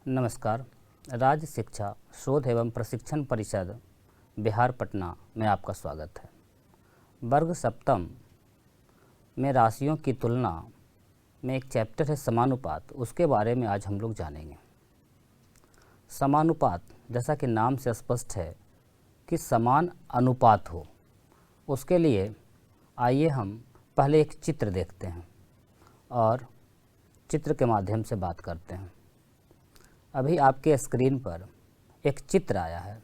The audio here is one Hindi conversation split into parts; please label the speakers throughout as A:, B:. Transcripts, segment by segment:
A: नमस्कार। राज्य शिक्षा शोध एवं प्रशिक्षण परिषद बिहार पटना में आपका स्वागत है। वर्ग सप्तम में राशियों की तुलना में एक चैप्टर है समानुपात, उसके बारे में आज हम लोग जानेंगे। समानुपात जैसा कि नाम से स्पष्ट है कि समान अनुपात हो, उसके लिए आइए हम पहले एक चित्र देखते हैं और चित्र के माध्यम से बात करते हैं। अभी आपके स्क्रीन पर एक चित्र आया है।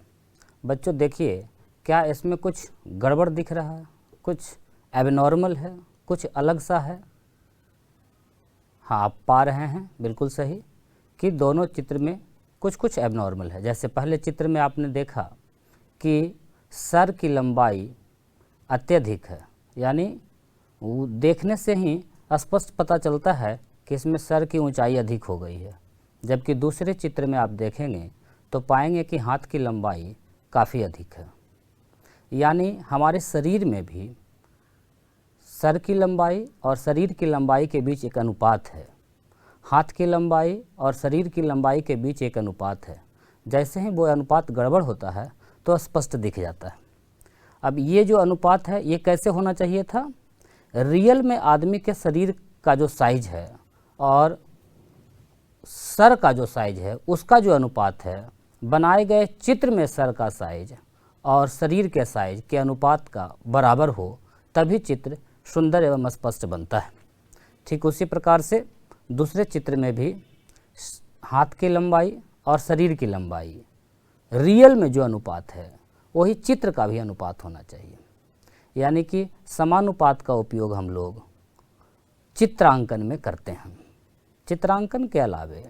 A: बच्चों देखिए, क्या इसमें कुछ गड़बड़ दिख रहा है? कुछ एबनॉर्मल है, कुछ अलग सा है? हाँ, आप पा रहे हैं बिल्कुल सही कि दोनों चित्र में कुछ कुछ एबनॉर्मल है। जैसे पहले चित्र में आपने देखा कि सर की लंबाई अत्यधिक है, यानी देखने से ही स्पष्ट पता चलता है कि इसमें सर की ऊंचाई अधिक हो गई है। जबकि दूसरे चित्र में आप देखेंगे तो पाएंगे कि हाथ की लंबाई काफ़ी अधिक है। यानी हमारे शरीर में भी सर की लंबाई और शरीर की लंबाई के बीच एक अनुपात है। हाथ की लंबाई और शरीर की लंबाई के बीच एक अनुपात है। जैसे ही वो अनुपात गड़बड़ होता है तो स्पष्ट दिख जाता है। अब ये जो अनुपात है ये कैसे होना चाहिए था? रियल में आदमी के शरीर का जो साइज है और सर का जो साइज है उसका जो अनुपात है, बनाए गए चित्र में सर का साइज और शरीर के साइज के अनुपात का बराबर हो, तभी चित्र सुंदर एवं स्पष्ट बनता है। ठीक उसी प्रकार से दूसरे चित्र में भी हाथ की लंबाई और शरीर की लंबाई रियल में जो अनुपात है वही चित्र का भी अनुपात होना चाहिए। यानी कि समानुपात का उपयोग हम लोग चित्रांकन में करते हैं। चित्रांकन के अलावे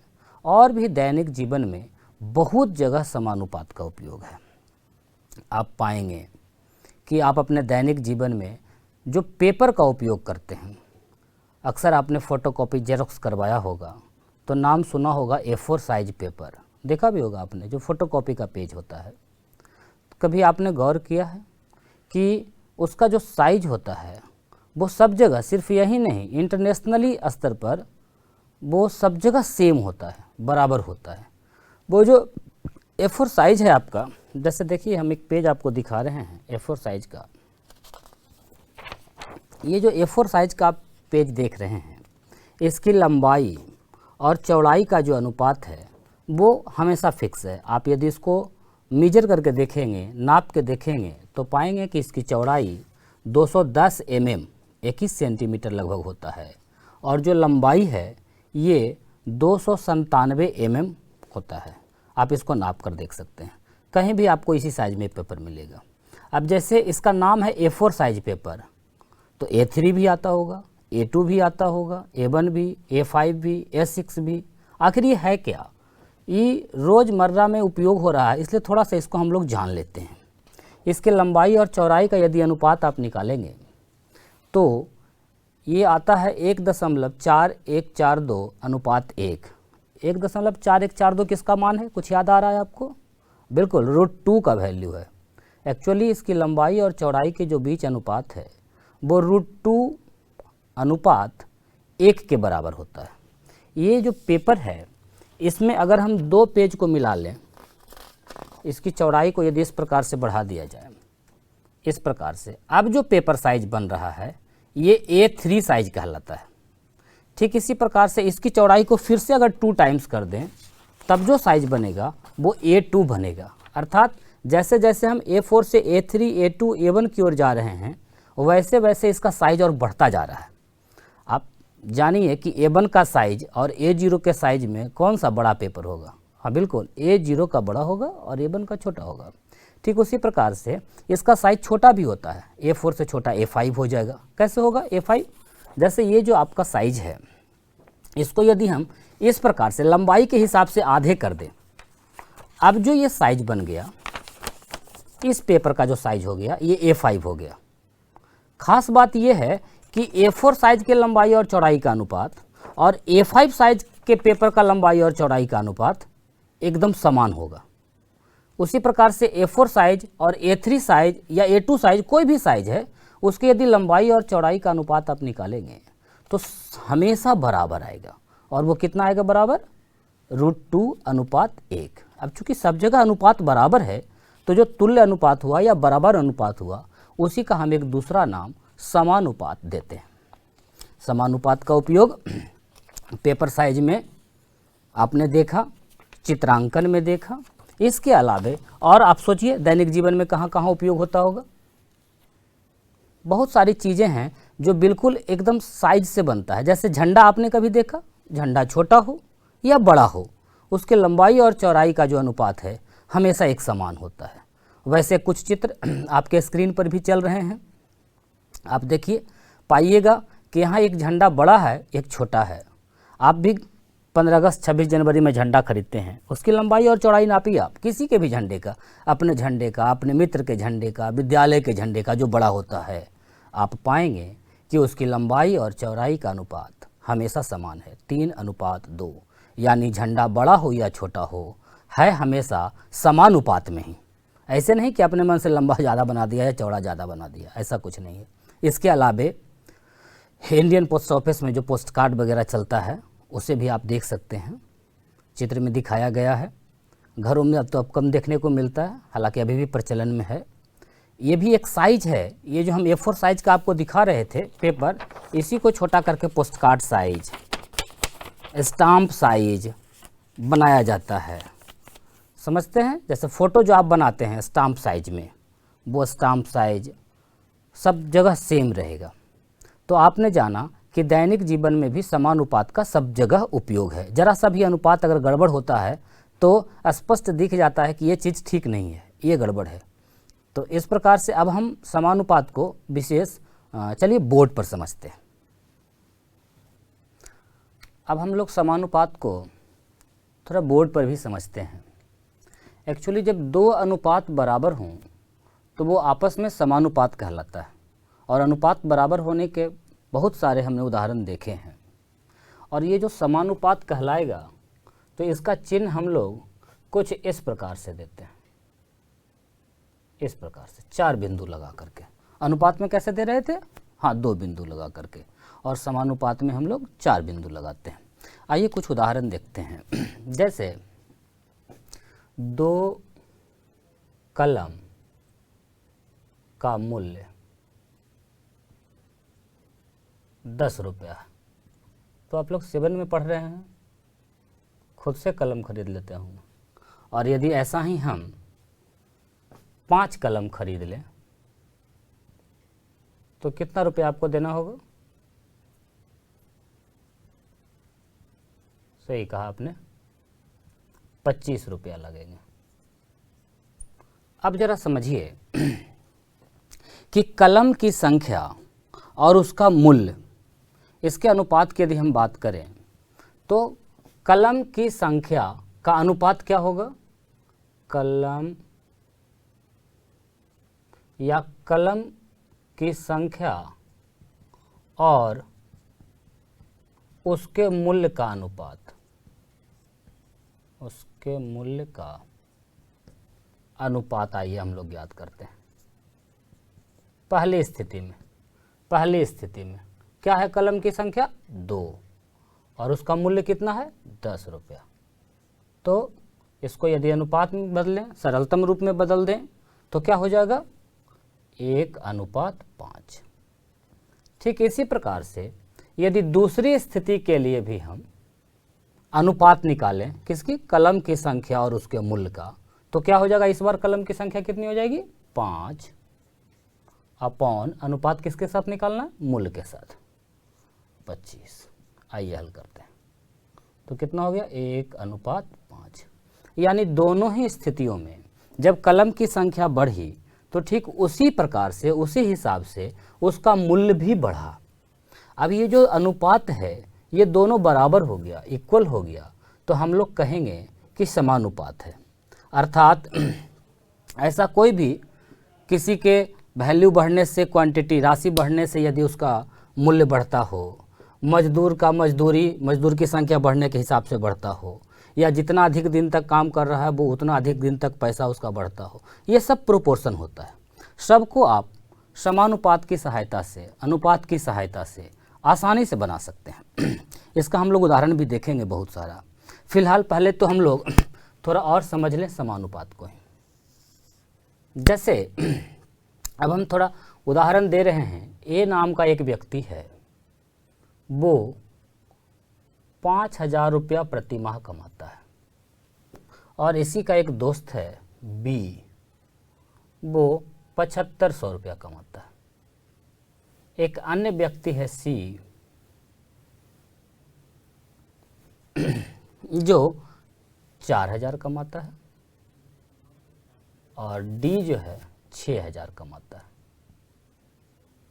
A: और भी दैनिक जीवन में बहुत जगह समानुपात का उपयोग है। आप पाएंगे कि आप अपने दैनिक जीवन में जो पेपर का उपयोग करते हैं, अक्सर आपने फ़ोटोकॉपी जेरोक्स करवाया होगा तो नाम सुना होगा A4 साइज पेपर, देखा भी होगा आपने, जो फ़ोटोकॉपी का पेज होता है। कभी आपने गौर किया है कि उसका जो साइज होता है वो सब जगह, सिर्फ यही नहीं, इंटरनेशनली स्तर पर वो सब जगह सेम होता है, बराबर होता है। वो जो A4 साइज है आपका, जैसे देखिए हम एक पेज आपको दिखा रहे हैं A4 साइज का। ये जो A4 साइज का आप पेज देख रहे हैं, इसकी लंबाई और चौड़ाई का जो अनुपात है वो हमेशा फिक्स है। आप यदि इसको मेजर करके देखेंगे, नाप के देखेंगे, तो पाएंगे कि इसकी चौड़ाई 210 mm 21 सेंटीमीटर लगभग होता है और जो लंबाई है ये 297 mm होता है। आप इसको नाप कर देख सकते हैं, कहीं भी आपको इसी साइज में पेपर मिलेगा। अब जैसे इसका नाम है A4 साइज पेपर, तो A3 भी आता होगा, A2 भी आता होगा, A1 भी, A5 भी, A6 भी। आखिर ये है क्या? ये रोज़मर्रा में उपयोग हो रहा है, इसलिए थोड़ा सा इसको हम लोग जान लेते हैं। इसके लंबाई और चौड़ाई का यदि अनुपात आप निकालेंगे तो ये आता है 1.4142 अनुपात 1। 1.4142 किसका मान है? कुछ याद आ रहा है आपको? बिल्कुल, √2 का वैल्यू है। एक्चुअली इसकी लंबाई और चौड़ाई के जो बीच अनुपात है वो √2 अनुपात 1 के बराबर होता है। ये जो पेपर है इसमें अगर हम दो पेज को मिला लें, इसकी चौड़ाई को यदि इस प्रकार से बढ़ा दिया जाए, इस प्रकार से, अब जो पेपर साइज बन रहा है ये A3 साइज कहलाता है। ठीक इसी प्रकार से इसकी चौड़ाई को फिर से अगर 2 टाइम्स कर दें, तब जो साइज बनेगा वो A2 बनेगा। अर्थात जैसे जैसे हम A4 से A3, A2, A1 की ओर जा रहे हैं, वैसे वैसे इसका साइज और बढ़ता जा रहा है। आप जानिए कि A1 का साइज और A0 के साइज में कौन सा बड़ा पेपर होगा? हाँ बिल्कुल, A0 का बड़ा होगा और A1 का छोटा होगा। ठीक उसी प्रकार से इसका साइज छोटा भी होता है, A4 से छोटा A5 हो जाएगा। कैसे होगा A5? जैसे ये जो आपका साइज है, इसको यदि हम इस प्रकार से लंबाई के हिसाब से आधे कर दें, अब जो ये साइज बन गया, इस पेपर का जो साइज हो गया ये A5 हो गया। खास बात ये है कि A4 साइज के लंबाई और चौड़ाई का अनुपात और A5 साइज के पेपर का लंबाई और चौड़ाई का अनुपात एकदम समान होगा। उसी प्रकार से A4 साइज और A3 साइज या A2 साइज, कोई भी साइज है, उसके यदि लंबाई और चौड़ाई का अनुपात आप निकालेंगे तो हमेशा बराबर आएगा। और वो कितना आएगा बराबर? √2:1। अब चूंकि सब जगह अनुपात बराबर है तो जो तुल्य अनुपात हुआ या बराबर अनुपात हुआ उसी का हम एक दूसरा नाम समानुपात देते हैं। समानुपात का उपयोग पेपर साइज में आपने देखा, चित्रांकन में देखा, इसके अलावे और आप सोचिए दैनिक जीवन में कहाँ कहाँ उपयोग होता होगा। बहुत सारी चीज़ें हैं जो बिल्कुल एकदम साइज से बनता है। जैसे झंडा आपने कभी देखा, झंडा छोटा हो या बड़ा हो, उसके लंबाई और चौड़ाई का जो अनुपात है हमेशा एक समान होता है। वैसे कुछ चित्र आपके स्क्रीन पर भी चल रहे हैं, आप देखिए, पाइएगा कि यहाँ एक झंडा बड़ा है, एक छोटा है। आप भी 15 अगस्त 26 जनवरी में झंडा खरीदते हैं, उसकी लंबाई और चौड़ाई नापिए आप, किसी के भी झंडे का, अपने झंडे का, अपने मित्र के झंडे का, विद्यालय के झंडे का जो बड़ा होता है, आप पाएंगे कि उसकी लंबाई और चौड़ाई का अनुपात हमेशा समान है, 3:2। यानी झंडा बड़ा हो या छोटा हो है हमेशा समानुपात में ही। ऐसे नहीं कि अपने मन से लंबा ज़्यादा बना दिया या चौड़ा ज़्यादा बना दिया, ऐसा कुछ नहीं है। इसके अलावे इंडियन पोस्ट ऑफिस में जो पोस्ट कार्ड वगैरह चलता है उसे भी आप देख सकते हैं, चित्र में दिखाया गया है। घरों में अब तो कम देखने को मिलता है, हालांकि अभी भी प्रचलन में है। ये भी एक साइज है, ये जो हम A4 साइज का आपको दिखा रहे थे पेपर, इसी को छोटा करके post card size, stamp size बनाया जाता है। समझते हैं, जैसे फ़ोटो जो आप बनाते हैं स्टाम्प साइज में, वो स्टाम्प साइज सब जगह सेम रहेगा। तो आपने जाना कि दैनिक जीवन में भी समानुपात का सब जगह उपयोग है। जरा सा भी अनुपात अगर गड़बड़ होता है तो स्पष्ट दिख जाता है कि ये चीज़ ठीक नहीं है, ये गड़बड़ है। तो इस प्रकार से अब हम समानुपात को विशेष चलिए बोर्ड पर समझते हैं। अब हम लोग समानुपात को थोड़ा बोर्ड पर भी समझते हैं। एक्चुअली जब दो अनुपात बराबर हों तो वो आपस में समानुपात कहलाता है, और अनुपात बराबर होने के बहुत सारे हमने उदाहरण देखे हैं। और ये जो समानुपात कहलाएगा तो इसका चिन्ह हम लोग कुछ इस प्रकार से देते हैं, इस प्रकार से 4 बिंदु लगा करके। अनुपात में कैसे दे रहे थे? हाँ, 2 बिंदु लगा करके, और समानुपात में हम लोग 4 बिंदु लगाते हैं। आइए कुछ उदाहरण देखते हैं। जैसे 2 कलम का मूल्य 10 रुपया है। तो आप लोग 7 में पढ़ रहे हैं, खुद से कलम खरीद लेते हूँ। और यदि ऐसा ही हम 5 कलम खरीद लें तो कितना रुपया आपको देना होगा? सही कहा आपने, 25 रुपया लगेंगे। अब जरा समझिए कि कलम की संख्या और उसका मूल्य, इसके अनुपात की यदि हम बात करें तो कलम की संख्या का अनुपात क्या होगा? कलम या कलम की संख्या और उसके मूल्य का अनुपात, उसके मूल्य का अनुपात आइए हम लोग याद करते हैं। पहली स्थिति में क्या है? कलम की संख्या 2 और उसका मूल्य कितना है? 10 रुपया। तो इसको यदि अनुपात में बदलें, सरलतम रूप में बदल दें तो क्या हो जाएगा? 1:5। ठीक इसी प्रकार से यदि दूसरी स्थिति के लिए भी हम अनुपात निकालें, किसकी? कलम की संख्या और उसके मूल्य का, तो क्या हो जाएगा? इस बार कलम की संख्या कितनी हो जाएगी? 5 अपॉन अनुपात किसके साथ निकालना? मूल्य के साथ, 25। आइए हल करते हैं। तो कितना हो गया? 1:5। यानी दोनों ही स्थितियों में जब कलम की संख्या बढ़ी तो ठीक उसी प्रकार से, उसी हिसाब से उसका मूल्य भी बढ़ा। अब ये जो अनुपात है ये दोनों बराबर हो गया, इक्वल हो गया, तो हम लोग कहेंगे कि समानुपात है। अर्थात ऐसा कोई भी किसी के वैल्यू बढ़ने से, क्वांटिटी राशि बढ़ने से यदि उसका मूल्य बढ़ता हो, मजदूर का मजदूर की संख्या बढ़ने के हिसाब से बढ़ता हो, या जितना अधिक दिन तक काम कर रहा है वो उतना अधिक दिन तक पैसा उसका बढ़ता हो, ये सब प्रोपोर्शन होता है। सबको आप समानुपात की सहायता से, अनुपात की सहायता से आसानी से बना सकते हैं। इसका हम लोग उदाहरण भी देखेंगे बहुत सारा। फिलहाल पहले तो हम लोग थोड़ा और समझ लें समानुपात को ही। जैसे अब हम थोड़ा उदाहरण दे रहे हैं, ए नाम का एक व्यक्ति है, वो 5,000 रुपया प्रति माह कमाता है, और इसी का एक दोस्त है बी, वो 7,500 रुपया कमाता है। एक अन्य व्यक्ति है सी, जो 4,000 कमाता है, और डी जो है 6,000 कमाता है।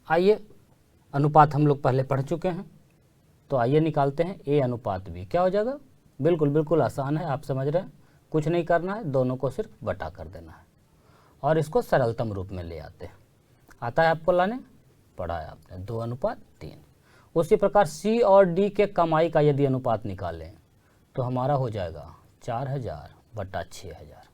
A: आइए, अनुपात हम लोग पहले पढ़ चुके हैं, तो आइए निकालते हैं ए अनुपात बी। क्या हो जाएगा? बिल्कुल बिल्कुल आसान है, आप समझ रहे हैं, कुछ नहीं करना है, दोनों को सिर्फ बटा कर देना है और इसको सरलतम रूप में ले आते हैं। आता है आपको लाने? पढ़ा है आपने, 2:3। उसी प्रकार सी और डी के कमाई का यदि अनुपात निकालें तो हमारा हो जाएगा 4,000 बटा 6,000।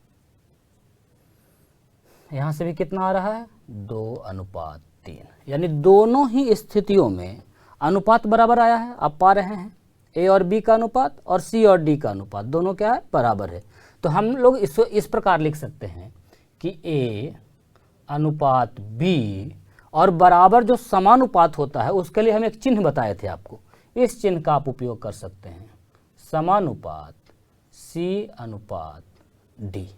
A: यहाँ से भी कितना आ रहा है? 2:3। यानी दोनों ही स्थितियों में अनुपात बराबर आया है। आप पा रहे हैं ए और बी का अनुपात और सी और डी का अनुपात दोनों क्या है? बराबर है। तो हम लोग इसको इस प्रकार लिख सकते हैं कि ए अनुपात बी, और बराबर जो समानुपात होता है उसके लिए हम एक चिन्ह बताए थे आपको, इस चिन्ह का आप उपयोग कर सकते हैं, समानुपात सी अनुपात डी।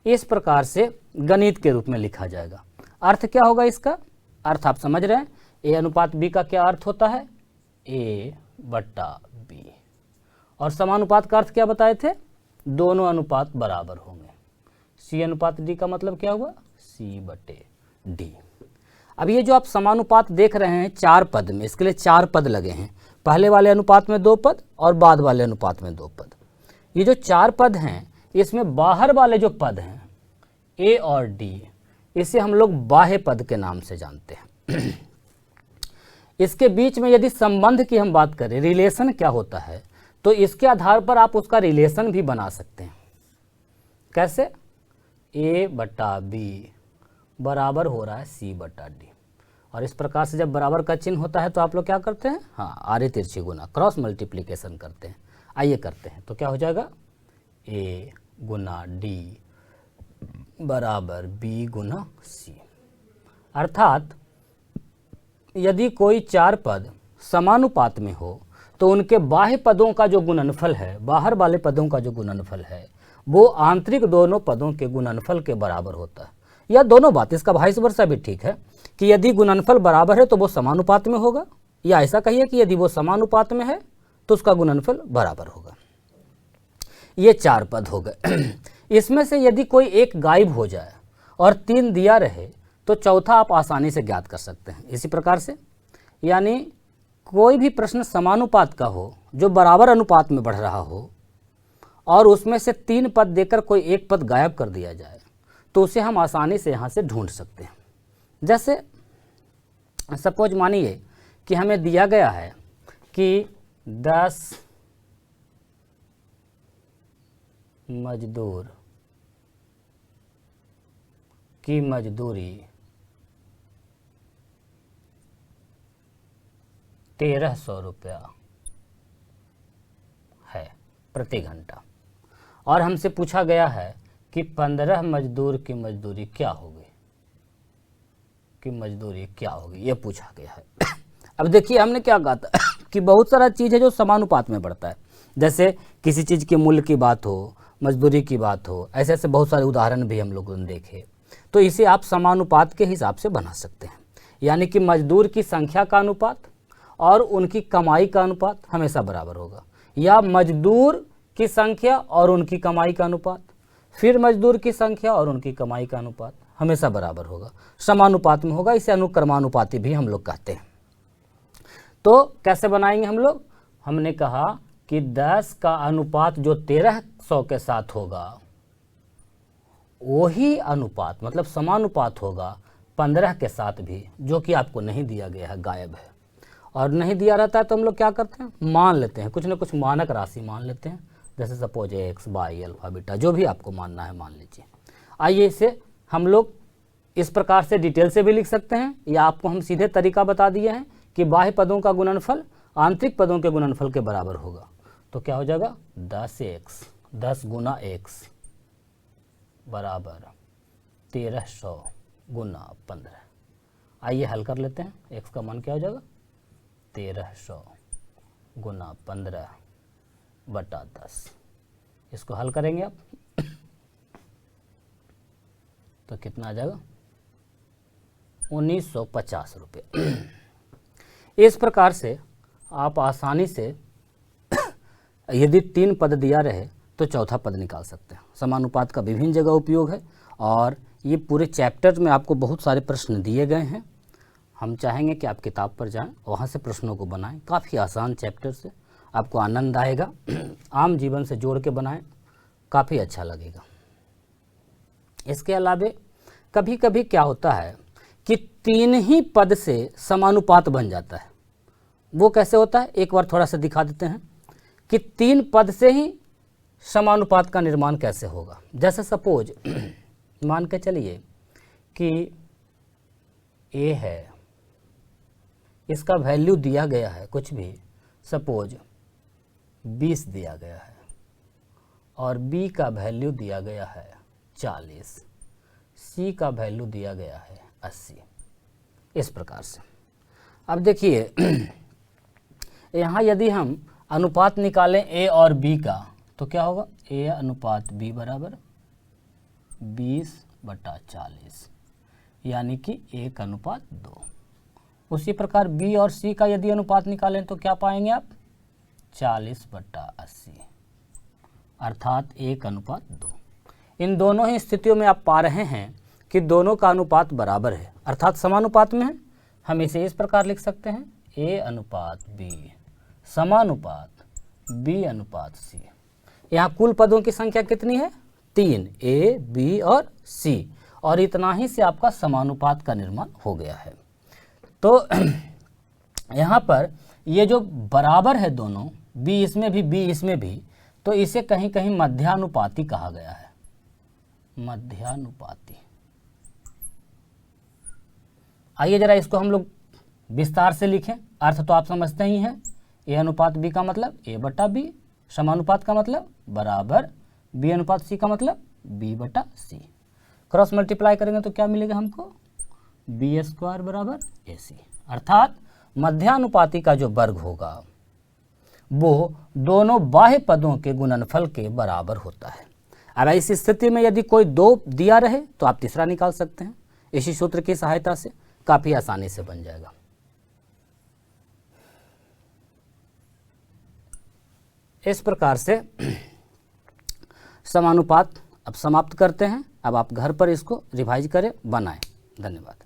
A: इस प्रकार से गणित के रूप में लिखा जाएगा। अर्थ क्या होगा इसका? अर्थ आप समझ रहे हैं, ए अनुपात बी का क्या अर्थ होता है? ए बटा बी। और समानुपात का अर्थ क्या बताए थे? दोनों अनुपात बराबर होंगे। सी अनुपात डी का मतलब क्या हुआ? सी बटे डी। अब ये जो आप समानुपात देख रहे हैं 4 पद में, इसके लिए 4 पद लगे हैं, पहले वाले अनुपात में 2 पद और बाद वाले अनुपात में 2 पद। ये जो 4 पद हैं, इसमें बाहर वाले जो पद हैं ए और डी, इसे हम लोग बाह्य पद के नाम से जानते हैं। इसके बीच में यदि संबंध की हम बात करें, रिलेशन क्या होता है, तो इसके आधार पर आप उसका रिलेशन भी बना सकते हैं। कैसे? ए बटा बी बराबर हो रहा है सी बटा डी, और इस प्रकार से जब बराबर का चिन्ह होता है तो आप लोग क्या करते हैं? हाँ, आरे तिरछी गुना, क्रॉस मल्टीप्लिकेशन करते हैं। आइए करते हैं, तो क्या हो जाएगा? ए गुना डी बराबर बी गुना सी। अर्थात यदि कोई 4 पद समानुपात में हो तो उनके बाह्य पदों का जो गुणनफल है, बाहर वाले पदों का जो गुणनफल है, वो आंतरिक दोनों पदों के गुणनफल के बराबर होता है। या दोनों बात, इसका वाइस वर्सा भी ठीक है कि यदि गुणनफल बराबर है तो वो समानुपात में होगा, या ऐसा कहिए कि यदि वो समानुपात में है तो उसका गुणनफल बराबर होगा। ये 4 पद हो गए। इसमें से यदि कोई एक गायब हो जाए और 3 दिया रहे तो चौथा आप आसानी से ज्ञात कर सकते हैं इसी प्रकार से। यानी कोई भी प्रश्न समानुपात का हो जो बराबर अनुपात में बढ़ रहा हो और उसमें से 3 पद देकर कोई एक पद गायब कर दिया जाए तो उसे हम आसानी से यहाँ से ढूंढ सकते हैं। जैसे सपोज मानिए कि हमें दिया गया है कि 10 मजदूर की मजदूरी 1,300 रुपया है प्रति घंटा, और हमसे पूछा गया है कि 15 मजदूर की मजदूरी क्या होगी, ये पूछा गया है। अब देखिए हमने क्या कहा था कि बहुत सारा चीज़ है जो समानुपात में बढ़ता है। जैसे किसी चीज़ के मूल्य की बात हो, मजदूरी की बात हो, ऐसे ऐसे बहुत सारे उदाहरण भी हम लोगों ने देखे, तो इसे आप समानुपात के हिसाब से बना सकते हैं। यानी कि मजदूर की संख्या का अनुपात और उनकी कमाई का अनुपात हमेशा बराबर होगा, या मजदूर की संख्या और उनकी कमाई का अनुपात, फिर मजदूर की संख्या और उनकी कमाई का अनुपात हमेशा बराबर होगा, समानुपात में होगा। इसे अनुक्रमानुपाती भी हम लोग कहते हैं। तो कैसे बनाएंगे हम लोग? हमने कहा कि 10 का अनुपात जो 1,300 के साथ होगा वही अनुपात मतलब समानुपात होगा 15 के साथ भी, जो कि आपको नहीं दिया गया है, गायब है। और नहीं दिया रहता है तो हम लोग क्या करते हैं? मान लेते हैं, कुछ ना कुछ मानक राशि मान लेते हैं। जैसे suppose X Y alpha beta, जो भी आपको मानना है मान लीजिए। आइए इसे हम लोग इस प्रकार से डिटेल से भी लिख सकते हैं, या आपको हम सीधे तरीका बता दिए हैं कि बाह्य पदों का गुणनफल आंतरिक पदों के गुणनफल के बराबर होगा। तो क्या हो जाएगा 10x, 10 गुना x बराबर 1300 गुना 15। आइए हल कर लेते हैं। x का मान क्या हो जाएगा 1300 गुना 15 बटा 10। इसको हल करेंगे आप तो कितना आ जाएगा 1950 रुपये। इस प्रकार से आप आसानी से यदि 3 पद दिया रहे तो चौथा पद निकाल सकते हैं। समानुपात का विभिन्न जगह उपयोग है और ये पूरे चैप्टर में आपको बहुत सारे प्रश्न दिए गए हैं। हम चाहेंगे कि आप किताब पर जाएं, वहाँ से प्रश्नों को बनाएं। काफ़ी आसान चैप्टर से आपको आनंद आएगा। आम जीवन से जोड़ के बनाएं, काफ़ी अच्छा लगेगा। इसके अलावे कभी कभी क्या होता है कि 3 ही पद से समानुपात बन जाता है। वो कैसे होता है, एक बार थोड़ा सा दिखा देते हैं कि 3 पद से ही समानुपात का निर्माण कैसे होगा। जैसे सपोज मान के चलिए कि a है, इसका वैल्यू दिया गया है कुछ भी, सपोज 20 दिया गया है, और b का वैल्यू दिया गया है 40, c का वैल्यू दिया गया है 80। इस प्रकार से अब देखिए यहाँ यदि हम अनुपात निकालें a और b का तो क्या होगा, a अनुपात b बराबर 20/40, यानी कि 1 अनुपात 2। उसी प्रकार b और c का यदि अनुपात निकालें तो क्या पाएंगे आप, 40/80, अर्थात 1 अनुपात 2। इन दोनों ही स्थितियों में आप पा रहे हैं कि दोनों का अनुपात बराबर है, अर्थात समानुपात में है। हम इसे इस प्रकार लिख सकते हैं, a अनुपात b समानुपात b अनुपात c। यहाँ कुल पदों की संख्या कितनी है, 3, a, b और c, और इतना ही से आपका समानुपात का निर्माण हो गया है। तो यहाँ पर ये जो बराबर है दोनों, b इसमें भी b इसमें भी, तो इसे कहीं कहीं मध्यानुपाती कहा गया है, मध्यानुपाती। आइए जरा इसको हम लोग विस्तार से लिखें। अर्थ तो आप समझते ही हैं, a अनुपात b का मतलब a बटा b, समानुपात का मतलब बराबर, b अनुपात c का मतलब b बटा c। क्रॉस मल्टीप्लाई करेंगे तो क्या मिलेगा हमको, b² बराबर ac, अर्थात मध्यानुपाती का जो वर्ग होगा वो दोनों बाह्य पदों के गुणनफल के बराबर होता है। अब इस स्थिति में यदि कोई 2 दिया रहे तो आप तीसरा निकाल सकते हैं। इसी सूत्र की सहायता से काफ़ी आसानी से बन जाएगा। इस प्रकार से समानुपात अब समाप्त करते हैं। अब आप घर पर इसको रिवाइज करें, बनाएं। धन्यवाद।